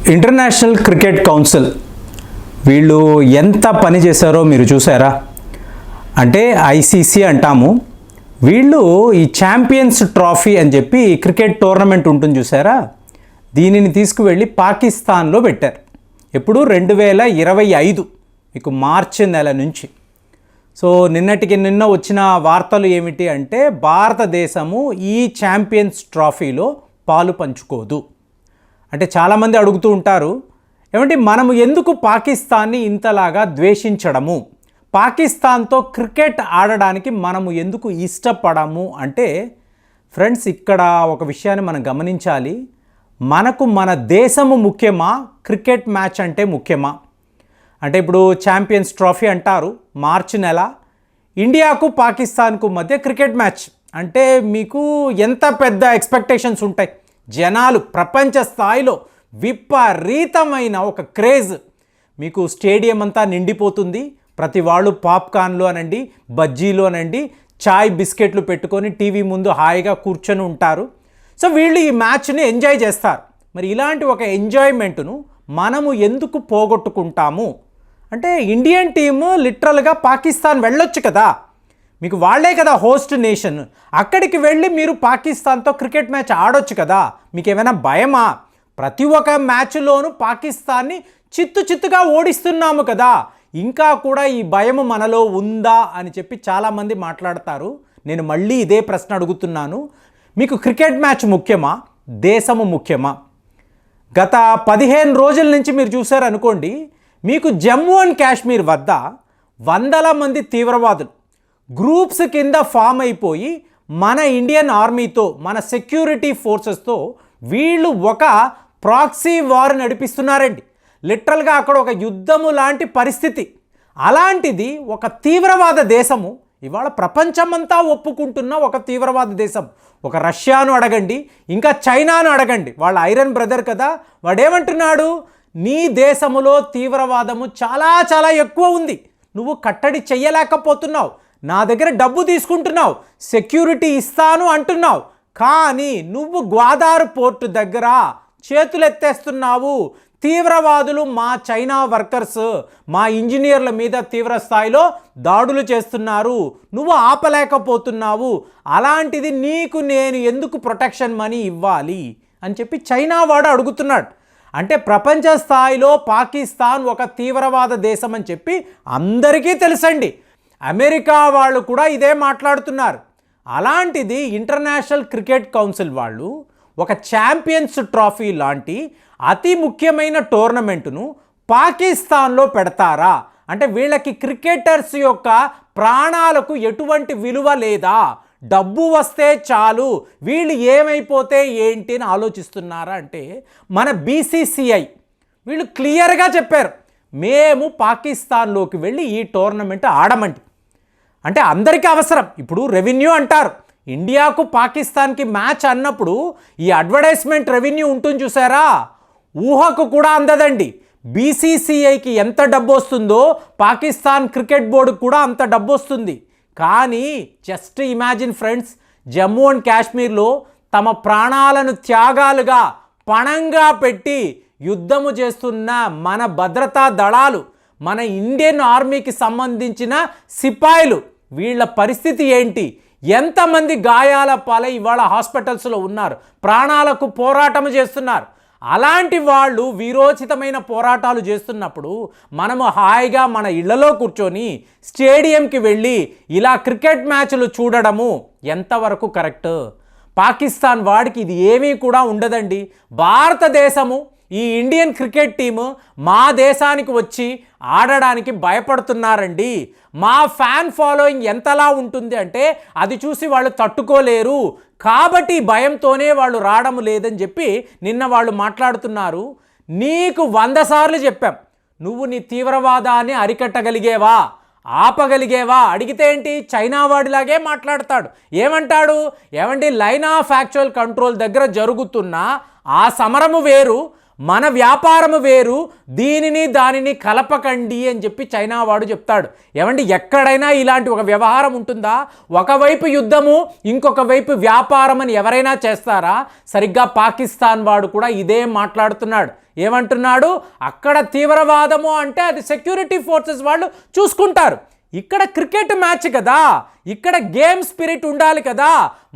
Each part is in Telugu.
ఇంటర్నేషనల్ క్రికెట్ కౌన్సిల్ వీళ్ళు ఎంత పని చేశారో మీరు చూసారా? అంటే ఐసీసీ అంటాము, వీళ్ళు ఈ ఛాంపియన్స్ ట్రోఫీ అని చెప్పి క్రికెట్ టోర్నమెంట్ ఉంటుంది చూసారా, దీనిని తీసుకువెళ్ళి పాకిస్తాన్లో పెట్టారు. ఎప్పుడు 2025 మీకు మార్చి నెల నుంచి. సో నిన్న వచ్చిన వార్తలు ఏమిటి అంటే భారతదేశము ఈ ఛాంపియన్స్ ట్రోఫీలో పాలు పంచుకోదు. అంటే చాలామంది అడుగుతూ ఉంటారు, ఏమంటే మనము ఎందుకు పాకిస్తాన్ని ఇంతలాగా ద్వేషించడము, పాకిస్తాన్తో క్రికెట్ ఆడడానికి మనము ఎందుకు ఇష్టపడము అంటే, ఫ్రెండ్స్ ఇక్కడ ఒక విషయాన్ని మనం గమనించాలి. మనకు మన దేశము ముఖ్యమా, క్రికెట్ మ్యాచ్ అంటే ముఖ్యమా? అంటే ఇప్పుడు ఛాంపియన్స్ ట్రోఫీ అంటారు, మార్చి నెల, ఇండియాకు పాకిస్తాన్కు మధ్య క్రికెట్ మ్యాచ్ అంటే మీకు ఎంత పెద్ద ఎక్స్పెక్టేషన్స్ ఉంటాయి. జనాలు ప్రపంచ స్థాయిలో విపరీతమైన ఒక క్రేజ్, మీకు స్టేడియం అంతా నిండిపోతుంది. ప్రతి వాళ్ళు పాప్కార్న్లు అనండి, బజ్జీలు అనండి, చాయ్ బిస్కెట్లు పెట్టుకొని టీవీ ముందు హాయిగా కూర్చొని ఉంటారు. సో వీళ్ళు ఈ మ్యాచ్ని ఎంజాయ్ చేస్తారు. మరి ఇలాంటి ఒక ఎంజాయ్మెంట్ను మనము ఎందుకు పోగొట్టుకుంటాము అంటే, ఇండియన్ టీము లిటరల్గా పాకిస్తాన్ వెళ్ళొచ్చు కదా, మీకు వాళ్ళే కదా హోస్ట్ నేషన్, అక్కడికి వెళ్ళి మీరు పాకిస్తాన్తో క్రికెట్ మ్యాచ్ ఆడొచ్చు కదా, మీకు ఏమైనా భయమా? ప్రతి ఒక్క మ్యాచ్లోనూ పాకిస్తాన్ని చిత్తుగా ఓడిస్తున్నాము కదా, ఇంకా కూడా ఈ భయము మనలో ఉందా అని చెప్పి చాలామంది మాట్లాడతారు. నేను మళ్ళీ ఇదే ప్రశ్న అడుగుతున్నాను, మీకు క్రికెట్ మ్యాచ్ ముఖ్యమా, దేశము ముఖ్యమా? గత 15 రోజుల నుంచి మీరు చూసారనుకోండి, మీకు జమ్మూ అండ్ కాశ్మీర్ వద్ద వందల మంది తీవ్రవాదులు గ్రూప్స్ కింద ఫామ్ అయిపోయి మన ఇండియన్ ఆర్మీతో, మన సెక్యూరిటీ ఫోర్సెస్తో వీళ్ళు ఒక ప్రాక్సీ వార్ నడిపిస్తున్నారండి. లిటరల్గా అక్కడ ఒక యుద్ధము లాంటి పరిస్థితి. అలాంటిది ఒక తీవ్రవాద దేశము, ఇవాళ ప్రపంచమంతా ఒప్పుకుంటున్న ఒక తీవ్రవాద దేశం. ఒక రష్యాను అడగండి, ఇంకా చైనాను అడగండి, వాళ్ళ ఐరన్ బ్రదర్ కదా, వాడేమంటున్నాడు, నీ దేశములో తీవ్రవాదము చాలా ఎక్కువ ఉంది, నువ్వు కట్టడి చెయ్యలేకపోతున్నావు, నా దగ్గర డబ్బు తీసుకుంటున్నావు, సెక్యూరిటీ ఇస్తాను అంటున్నావు, కానీ నువ్వు గ్వాదార్ పోర్టు దగ్గర చేతులెత్తేస్తున్నావు. తీవ్రవాదులు మా చైనా వర్కర్స్, మా ఇంజనీర్ల మీద తీవ్ర స్థాయిలో దాడులు చేస్తున్నారు, నువ్వు ఆపలేకపోతున్నావు, అలాంటిది నీకు నేను ఎందుకు ప్రొటెక్షన్ మనీ ఇవ్వాలి అని చెప్పి చైనా వాడు అడుగుతున్నాడు. అంటే ప్రపంచ స్థాయిలో పాకిస్తాన్ ఒక తీవ్రవాద దేశం అని చెప్పి అందరికీ తెలుసండి. అమెరికా వాళ్ళు కూడా ఇదే మాట్లాడుతున్నారు. అలాంటిది ఇంటర్నేషనల్ క్రికెట్ కౌన్సిల్ వాళ్ళు ఒక ఛాంపియన్స్ ట్రోఫీ లాంటి అతి ముఖ్యమైన టోర్నమెంటును పాకిస్తాన్లో పెడతారా? అంటే వీళ్ళకి క్రికెటర్స్ యొక్క ప్రాణాలకు ఎటువంటి విలువ లేదా, డబ్బు వస్తే చాలు, వీళ్ళు ఏమైపోతే ఏంటి అని ఆలోచిస్తున్నారా అంటే, మన బీసీసీఐ వీళ్ళు క్లియర్గా చెప్పారు, మేము పాకిస్తాన్లోకి వెళ్ళి ఈ టోర్నమెంట్ ఆడమండి. అంటే అందరికీ అవసరం. ఇప్పుడు రెవెన్యూ అంటారు, ఇండియాకు పాకిస్తాన్కి మ్యాచ్ అన్నప్పుడు ఈ అడ్వర్టైజ్మెంట్ రెవెన్యూ ఉంటుంది చూసారా, ఊహకు కూడా అందదండి. బీసీసీఐకి ఎంత డబ్బు వస్తుందో పాకిస్తాన్ క్రికెట్ బోర్డుకు కూడా అంత డబ్బు వస్తుంది. కానీ just imagine friends, Jammu and కాశ్మీర్లో తమ ప్రాణాలను త్యాగాలుగా పణంగా పెట్టి యుద్ధము చేస్తున్న మన భద్రతా దళాలు, మన ఇండియన్ ఆర్మీకి సంబంధించిన సిపాయిలు, వీళ్ళ పరిస్థితి ఏంటి? ఎంతమంది గాయాల పాలై ఇవాళ హాస్పిటల్స్లో ఉన్నారు, ప్రాణాలకు పోరాటం చేస్తున్నారు. అలాంటి వాళ్ళు వీరోచితమైన పోరాటాలు చేస్తున్నప్పుడు మనము హాయిగా మన ఇళ్లలో కూర్చొని స్టేడియంకి వెళ్ళి ఇలా క్రికెట్ మ్యాచ్లు చూడడము ఎంతవరకు కరెక్ట్? పాకిస్తాన్ వాడికి ఇది ఏమీ కూడా ఉండదండి. భారతదేశము, ఈ ఇండియన్ క్రికెట్ టీము మా దేశానికి వచ్చి ఆడడానికి భయపడుతున్నారండి. మా ఫ్యాన్ ఫాలోయింగ్ ఎంతలా ఉంటుంది అంటే అది చూసి వాళ్ళు తట్టుకోలేరు, కాబట్టి భయంతోనే వాళ్ళు రావడం లేదని చెప్పి నిన్న వాళ్ళు మాట్లాడుతున్నారు. నీకు 100 సార్లు చెప్పాం, నువ్వు నీ తీవ్రవాదాన్ని అరికట్టగలిగేవా, ఆపగలిగేవా అడిగితే ఏంటి, చైనా వాడిలాగే మాట్లాడతాడు. ఏమంటాడు, ఏమండి లైన్ ఆఫ్ యాక్చువల్ కంట్రోల్ దగ్గర జరుగుతున్న ఆ సమరము వేరు, మన వ్యాపారం వేరు, దీనిని దానిని కలపకండి అని చెప్పి చైనా వాడు చెప్తాడు. ఏమండి, ఎక్కడైనా ఇలాంటి ఒక వ్యవహారం ఉంటుందా? ఒకవైపు యుద్ధము, ఇంకొక వైపు వ్యాపారం అని ఎవరైనా చేస్తారా? సరిగ్గా పాకిస్తాన్ వాడు కూడా ఇదే మాట్లాడుతున్నాడు. ఏమంటున్నాడు? అక్కడ తీవ్రవాదము అంటే అది సెక్యూరిటీ ఫోర్సెస్ వాళ్ళు చూసుకుంటారు. ఇక్కడ క్రికెట్ మ్యాచ్ కదా, ఇక్కడ గేమ్ స్పిరిట్ ఉండాలి కదా.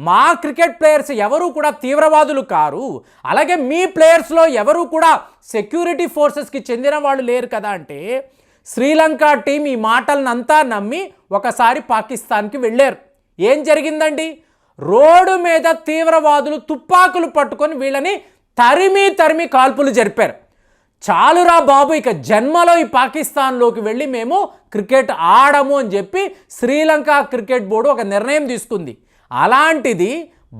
మా క్రికెట్ ప్లేయర్స్ ఎవరు కూడా తీవ్రవాదులు కారు, అలాగే మీ ప్లేయర్స్లో ఎవరు కూడా సెక్యూరిటీ ఫోర్సెస్కి చెందిన వాళ్ళు లేరు కదా అంటే శ్రీలంక టీం ఈ మాటలనంతా నమ్మి ఒకసారి పాకిస్తాన్కి వెళ్ళారు. ఏం జరిగిందండి? రోడ్డు మీద తీవ్రవాదులు తుపాకులు పట్టుకొని వీళ్ళని తరిమి కాల్పులు జరిపారు. చాలురా బాబు, ఇక జన్మలో ఈ పాకిస్తాన్లోకి వెళ్ళి మేము క్రికెట్ ఆడము అని చెప్పి శ్రీలంక క్రికెట్ బోర్డు ఒక నిర్ణయం తీసుకుంది. అలాంటిది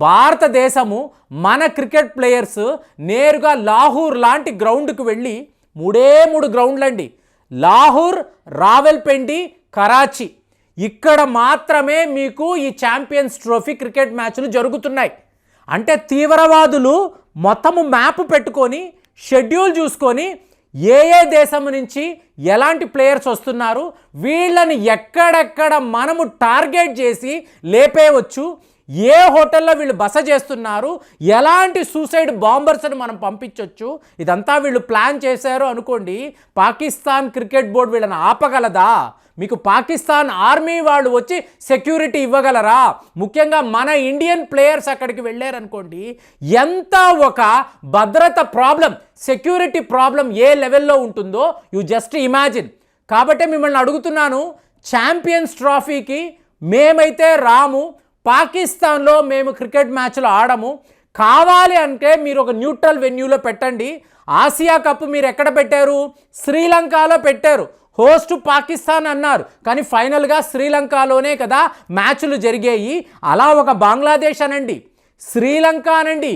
భారతదేశము మన క్రికెట్ ప్లేయర్స్ నేరుగా లాహూర్ లాంటి గ్రౌండ్కి వెళ్ళి 3 గ్రౌండ్లండి, లాహూర్, రావల్పిండి, కరాచీ, ఇక్కడ మాత్రమే మీకు ఈ ఛాంపియన్స్ ట్రోఫీ క్రికెట్ మ్యాచ్లు జరుగుతున్నాయి. అంటే తీవ్రవాదులు మొత్తము మ్యాప్ పెట్టుకొని షెడ్యూల్ చూసుకొని ఏ దేశం నుంచి ఎలాంటి ప్లేయర్స్ వస్తున్నారు, వీళ్ళని ఎక్కడెక్కడ మనము టార్గెట్ చేసి లేపేయవచ్చు, ఏ హోటల్లో వీళ్ళు బస చేస్తున్నారు, ఎలాంటి సూసైడ్ బాంబర్స్ని మనం పంపించవచ్చు, ఇదంతా వీళ్ళు ప్లాన్ చేశారు అనుకోండి. పాకిస్తాన్ క్రికెట్ బోర్డు వీళ్ళని ఆపగలదా? మీకు పాకిస్తాన్ ఆర్మీ వాళ్ళు వచ్చి సెక్యూరిటీ ఇవ్వగలరా? ముఖ్యంగా మన ఇండియన్ ప్లేయర్స్ అక్కడికి వెళ్ళారనుకోండి, ఎంత ఒక భద్రత ప్రాబ్లం, సెక్యూరిటీ ప్రాబ్లం ఏ లెవెల్లో ఉంటుందో యు జస్ట్ ఇమాజిన్. కాబట్టి మిమ్మల్ని అడుగుతున్నాను, ఛాంపియన్స్ ట్రోఫీకి మేమైతే రాము, పాకిస్తాన్లో మేము క్రికెట్ మ్యాచ్లు ఆడము. కావాలి అంటే మీరు ఒక న్యూట్రల్ వెన్యూలో పెట్టండి. ఆసియా కప్ మీరు ఎక్కడ పెట్టారు? శ్రీలంకలో పెట్టారు. హోస్ట్ పాకిస్తాన్ అన్నారు, కానీ ఫైనల్గా శ్రీలంకలోనే కదా మ్యాచ్లు జరిగాయి. అలా ఒక బంగ్లాదేశ్ అనండి, శ్రీలంక అనండి,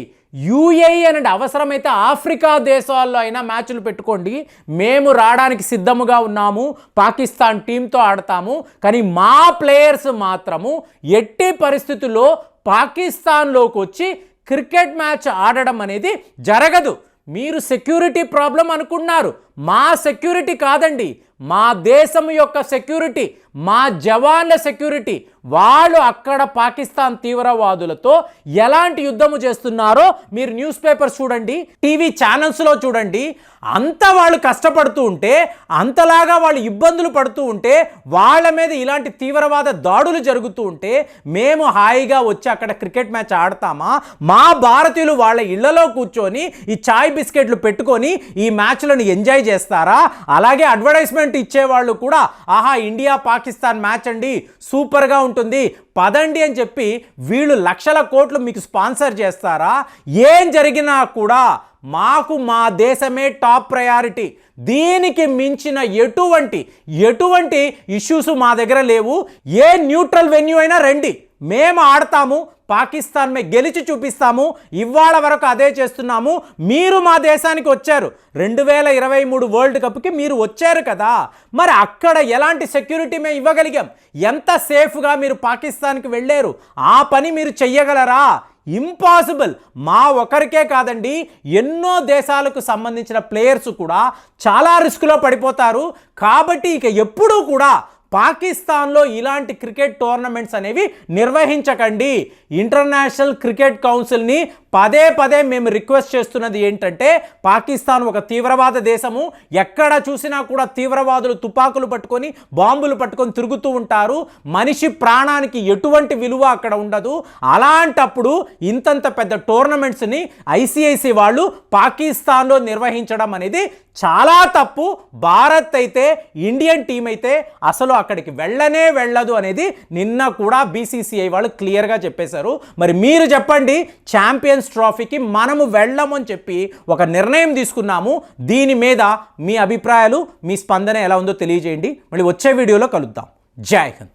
యూఏఈ అనండి, అవసరమైతే ఆఫ్రికా దేశాల్లో అయినా మ్యాచ్లు పెట్టుకోండి, మేము రావడానికి సిద్ధముగా ఉన్నాము, పాకిస్తాన్ టీంతో ఆడతాము. కానీ మా ప్లేయర్స్ మాత్రము ఎట్టి పరిస్థితుల్లో పాకిస్తాన్లోకి వచ్చి క్రికెట్ మ్యాచ్ ఆడడం అనేది జరగదు. మీరు సెక్యూరిటీ ప్రాబ్లం అనుకున్నారు, మా సెక్యూరిటీ కాదండి, మా దేశం యొక్క సెక్యూరిటీ, మా జవాన్ల సెక్యూరిటీ. వాళ్ళు అక్కడ పాకిస్తాన్ తీవ్రవాదులతో ఎలాంటి యుద్ధము చేస్తున్నారో మీరు న్యూస్ పేపర్స్ చూడండి, టీవీ ఛానల్స్లో చూడండి. అంత వాళ్ళు కష్టపడుతూ ఉంటే, అంతలాగా వాళ్ళు ఇబ్బందులు పడుతూ ఉంటే, వాళ్ళ మీద ఇలాంటి తీవ్రవాద దాడులు జరుగుతూ ఉంటే మేము హాయిగా వచ్చి అక్కడ క్రికెట్ మ్యాచ్ ఆడతామా? మా భారతీయులు వాళ్ళ ఇళ్లలో కూర్చొని ఈ చాయ్ బిస్కెట్లు పెట్టుకొని ఈ మ్యాచ్లను ఎంజాయ్ చేస్తారా? అలాగే అడ్వర్టైజ్మెంట్ ఇచ్చేవాళ్ళు కూడా, ఆహా ఇండియా పాకిస్తాన్ మ్యాచ్ అండి, సూపర్గా ఉంటుంది, పదండి అని చెప్పి వీళ్ళు లక్షల కోట్లు మీకు స్పాన్సర్ చేస్తారా? ఏం జరిగినా కూడా మాకు మా దేశమే టాప్ ప్రయారిటీ. దీనికి మించిన ఎటువంటి ఇష్యూస్ మా దగ్గర లేవు. ఏ న్యూట్రల్ వెన్యూ అయినా రండి, మేము ఆడతాము, పాకిస్తాన్ మే గెలిచి చూపిస్తాము. ఇవాళ వరకు అదే చేస్తున్నాము. మీరు మా దేశానికి వచ్చారు, 2023 వరల్డ్ కప్కి మీరు వచ్చారు కదా, మరి అక్కడ ఎలాంటి సెక్యూరిటీ మేము ఇవ్వగలిగాం? ఎంత సేఫ్గా మీరు పాకిస్తాన్కి వెళ్ళారు? ఆ పని మీరు చెయ్యగలరా? ఇంపాసిబుల్. మా ఒకరికే కాదండి, ఎన్నో దేశాలకు సంబంధించిన ప్లేయర్స్ కూడా చాలా రిస్క్లో పడిపోతారు. కాబట్టి ఇక ఎప్పుడూ కూడా పాకిస్తాన్లో ఇలాంటి క్రికెట్ టోర్నమెంట్స్ అనేవి నిర్వహించకండి. ఇంటర్నేషనల్ క్రికెట్ కౌన్సిల్ని పదే మేము రిక్వెస్ట్ చేస్తున్నది ఏంటంటే, పాకిస్తాన్ ఒక తీవ్రవాద దేశము, ఎక్కడ చూసినా కూడా తీవ్రవాదులు తుపాకులు పట్టుకొని బాంబులు పట్టుకొని తిరుగుతూ ఉంటారు. మనిషి ప్రాణానికి ఎటువంటి విలువ అక్కడ ఉండదు. అలాంటప్పుడు ఇంతంత పెద్ద టోర్నమెంట్స్ని ఐసీఐసీ వాళ్ళు పాకిస్తాన్లో నిర్వహించడం అనేది చాలా తప్పు. భారత్ అయితే, ఇండియన్ టీం అయితే అసలు అక్కడికి వెళ్ళదు అనేది నిన్న కూడా బీసీసీఐ వాళ్ళు క్లియర్గా చెప్పేశారు. మరి మీరు చెప్పండి, ఛాంపియన్స్ ట్రోఫీకి మనము వెళ్ళమని చెప్పి ఒక నిర్ణయం తీసుకున్నాము. దీని మీద మీ అభిప్రాయాలు, మీ స్పందన ఎలా ఉందో తెలియజేయండి. మళ్ళీ వచ్చే వీడియోలో కలుద్దాం. జై హింద్.